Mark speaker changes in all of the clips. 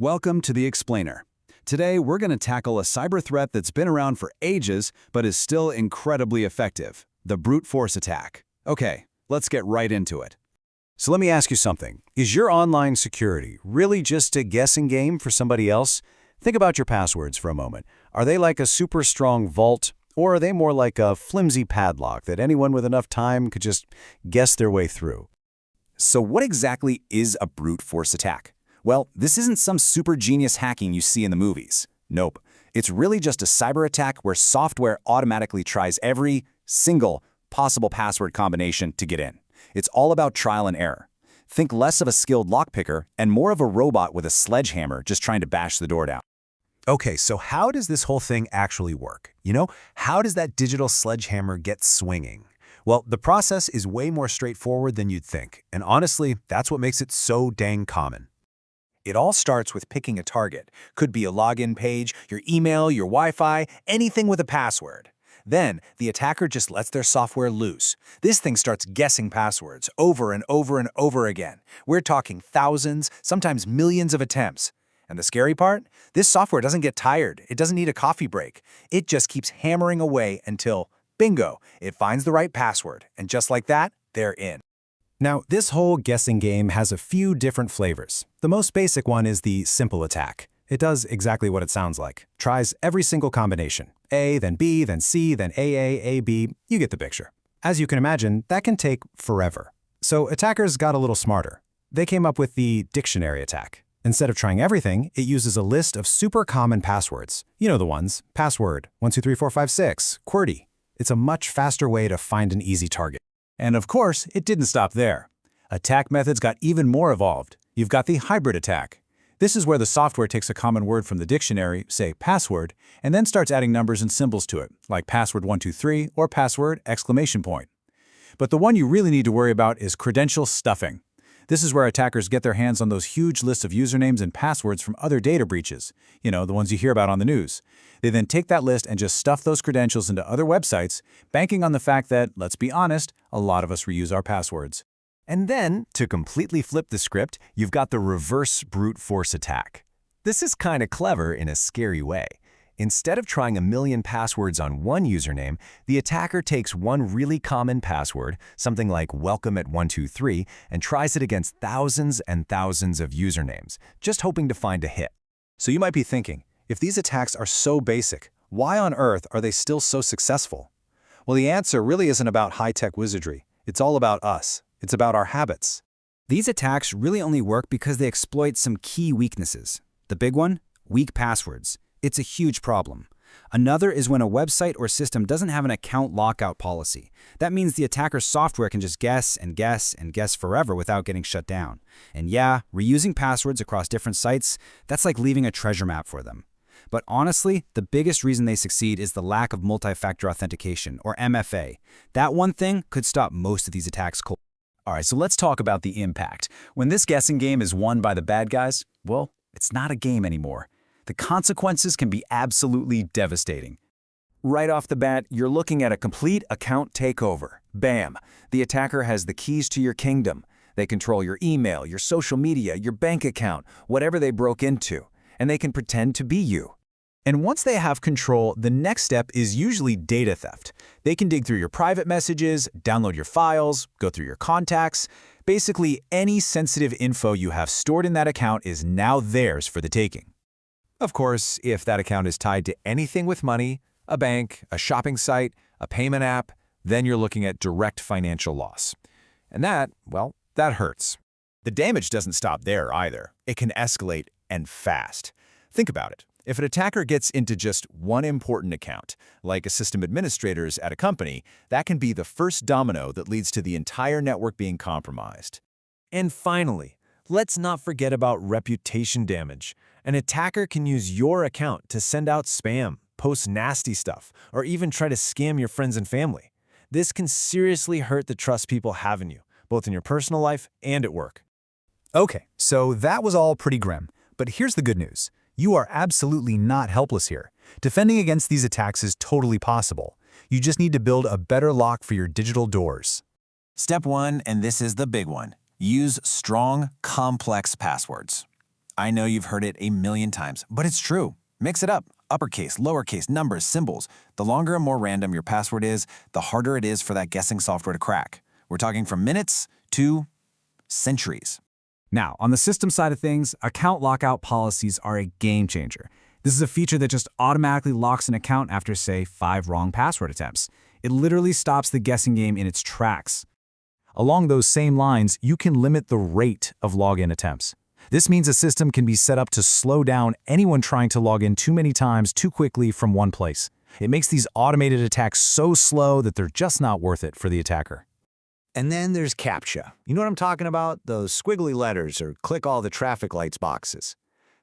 Speaker 1: Welcome to The Explainer. Today, we're going to tackle a cyber threat that's been around for ages but is still incredibly effective, the brute force attack. Okay, let's get right into it. So let me ask you something. Is your online security really just a guessing game for somebody else? Think about your passwords for a moment. Are they like a super strong vault, or are they more like a flimsy padlock that anyone with enough time could just guess their way through? So what exactly is a brute force attack? Well, this isn't some super genius hacking you see in the movies. Nope. It's really just a cyber attack where software automatically tries every single possible password combination to get in. It's all about trial and error. Think less of a skilled lockpicker and more of a robot with a sledgehammer just trying to bash the door down.
Speaker 2: Okay, so how does this whole thing actually work? How does that digital sledgehammer get swinging? Well, the process is way more straightforward than you'd think, and honestly, that's what makes it so dang common.
Speaker 3: It all starts with picking a target. Could be a login page, your email, your Wi-Fi, anything with a password. Then, the attacker just lets their software loose. This thing starts guessing passwords over and over and over again. We're talking thousands, sometimes millions of attempts. And the scary part? This software doesn't get tired. It doesn't need a coffee break. It just keeps hammering away until, bingo, it finds the right password. And just like that, they're in.
Speaker 2: Now, this whole guessing game has a few different flavors. The most basic one is the simple attack. It does exactly what it sounds like. Tries every single combination. A, then B, then C, then A, B. You get the picture. As you can imagine, that can take forever. So attackers got a little smarter. They came up with the dictionary attack. Instead of trying everything, it uses a list of super common passwords. You know the ones. Password, 123456, QWERTY. It's a much faster way to find an easy target.
Speaker 1: And of course, it didn't stop there. Attack methods got even more evolved. You've got the hybrid attack. This is where the software takes a common word from the dictionary, say password, and then starts adding numbers and symbols to it, like password 123 or password exclamation point. But the one you really need to worry about is credential stuffing. This is where attackers get their hands on those huge lists of usernames and passwords from other data breaches, the ones you hear about on the news. They then take that list and just stuff those credentials into other websites, banking on the fact that, let's be honest, a lot of us reuse our passwords.
Speaker 2: And then, to completely flip the script, you've got the reverse brute force attack. This is kind of clever in a scary way. Instead of trying a million passwords on one username, the attacker takes one really common password, something like welcome@123, and tries it against thousands and thousands of usernames, just hoping to find a hit.
Speaker 1: So you might be thinking, if these attacks are so basic, why on earth are they still so successful? Well, the answer really isn't about high-tech wizardry. It's all about us. It's about our habits.
Speaker 4: These attacks really only work because they exploit some key weaknesses. The big one? Weak passwords. It's a huge problem. Another is when a website or system doesn't have an account lockout policy. That means the attacker's software can just guess and guess and guess forever without getting shut down. And yeah, reusing passwords across different sites, that's like leaving a treasure map for them. But honestly, the biggest reason they succeed is the lack of multi-factor authentication, or MFA. That one thing could stop most of these attacks cold.
Speaker 1: All right, so let's talk about the impact. When this guessing game is won by the bad guys, well, it's not a game anymore. The consequences can be absolutely devastating. Right off the bat, you're looking at a complete account takeover. Bam! The attacker has the keys to your kingdom. They control your email, your social media, your bank account, whatever they broke into, and they can pretend to be you. And once they have control, the next step is usually data theft. They can dig through your private messages, download your files, go through your contacts. Basically, any sensitive info you have stored in that account is now theirs for the taking.
Speaker 2: Of course, if that account is tied to anything with money, a bank, a shopping site, a payment app, then you're looking at direct financial loss. And that hurts.
Speaker 3: The damage doesn't stop there either. It can escalate and fast. Think about it. If an attacker gets into just one important account, like a system administrator's at a company, that can be the first domino that leads to the entire network being compromised.
Speaker 5: And finally, let's not forget about reputation damage. An attacker can use your account to send out spam, post nasty stuff, or even try to scam your friends and family. This can seriously hurt the trust people have in you, both in your personal life and at work.
Speaker 2: Okay, so that was all pretty grim. But here's the good news. You are absolutely not helpless here. Defending against these attacks is totally possible. You just need to build a better lock for your digital doors.
Speaker 3: Step 1, and this is the big one. Use strong, complex passwords. I know you've heard it a million times, but it's true. Mix it up. Uppercase, lowercase, numbers, symbols. The longer and more random your password is, the harder it is for that guessing software to crack. We're talking from minutes to centuries.
Speaker 4: Now, on the system side of things, account lockout policies are a game changer. This is a feature that just automatically locks an account after, say, 5 wrong password attempts. It literally stops the guessing game in its tracks.
Speaker 2: Along those same lines, you can limit the rate of login attempts. This means a system can be set up to slow down anyone trying to log in too many times too quickly from one place. It makes these automated attacks so slow that they're just not worth it for the attacker.
Speaker 5: And then there's CAPTCHA. You know what I'm talking about? Those squiggly letters or click all the traffic lights boxes.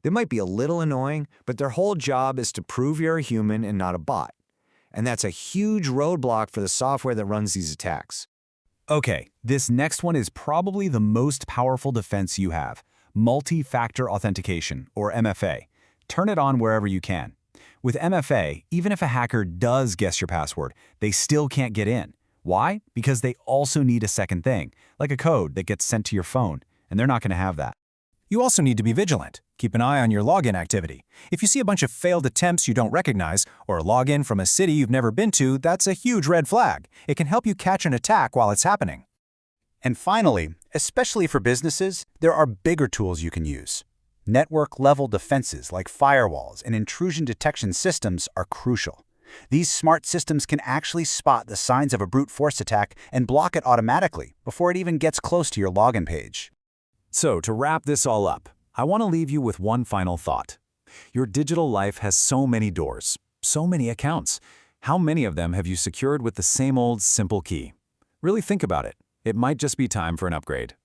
Speaker 5: They might be a little annoying, but their whole job is to prove you're a human and not a bot. And that's a huge roadblock for the software that runs these attacks.
Speaker 1: Okay, this next one is probably the most powerful defense you have. Multi-factor authentication, or MFA. Turn it on wherever you can. With MFA, even if a hacker does guess your password, they still can't get in. Why? Because they also need a second thing, like a code that gets sent to your phone, and they're not going to have that.
Speaker 2: You also need to be vigilant. Keep an eye on your login activity. If you see a bunch of failed attempts you don't recognize, or a login from a city you've never been to, that's a huge red flag. It can help you catch an attack while it's happening.
Speaker 1: And finally, especially for businesses, there are bigger tools you can use. Network-level defenses like firewalls and intrusion detection systems are crucial. These smart systems can actually spot the signs of a brute force attack and block it automatically before it even gets close to your login page.
Speaker 2: So, to wrap this all up, I want to leave you with one final thought. Your digital life has so many doors, so many accounts. How many of them have you secured with the same old simple key? Really think about it. It might just be time for an upgrade.